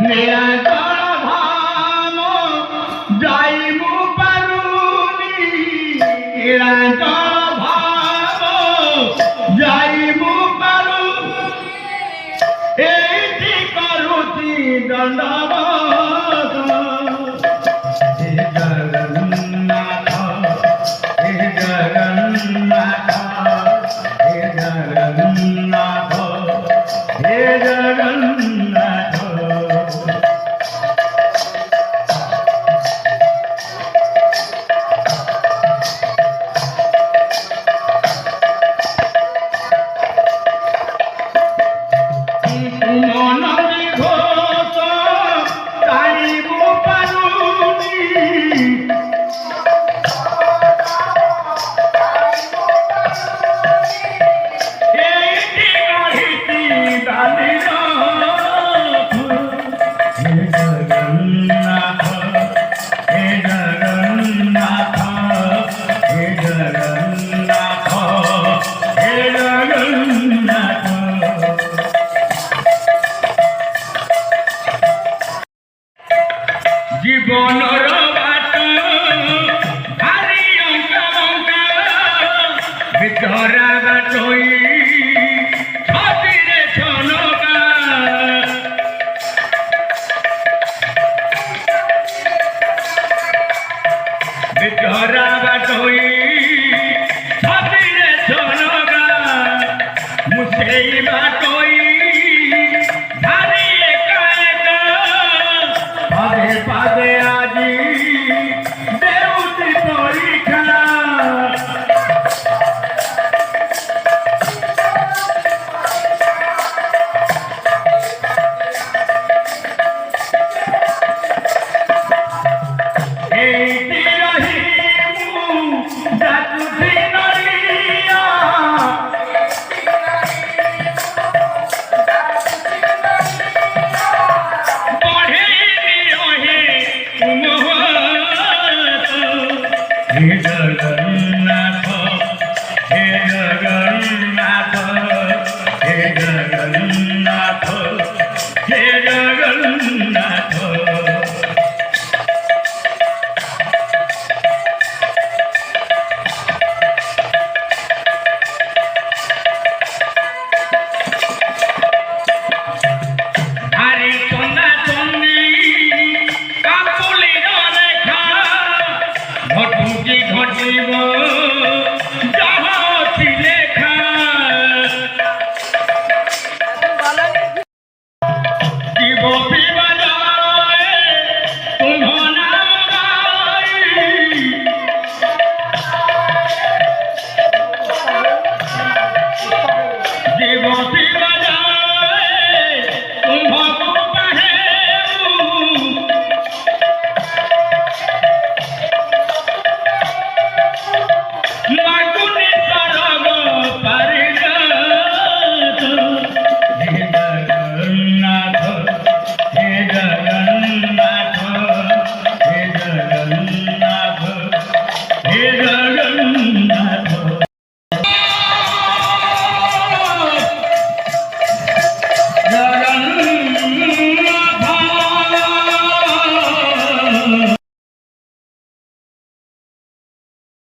নিরাকর ভাব যাইমু পারুনি নিরাকর ভাব যাইমু পারু এইটি করুছি দণ্ডবত হে জগন্নাথ হে জগন্নাথ হে জগন্নাথ হে জগন্নাথ মনরি ঘোষ তারিবু পারুনি এইটি কহিতি দানির হে জগন্নাথ হে জগন্নাথ হে জগন্নাথ হে জগন্নাথ জীবনর বাট ভারি অঙ্কা বঙ্কা ভিতরা বাটই ছবিরে ছনকা ভিতরা বাটই ছবিরে ছনকা মুসেই বাটই ভারি একা একা পাদে পাদে আজি দেউতি পরীক্ষা এইটি রহিমু যাতুতি নরিয়া हे जगन्नाथ हे जगन्नाथ हे जगन्नाथ हे जगन्नाथ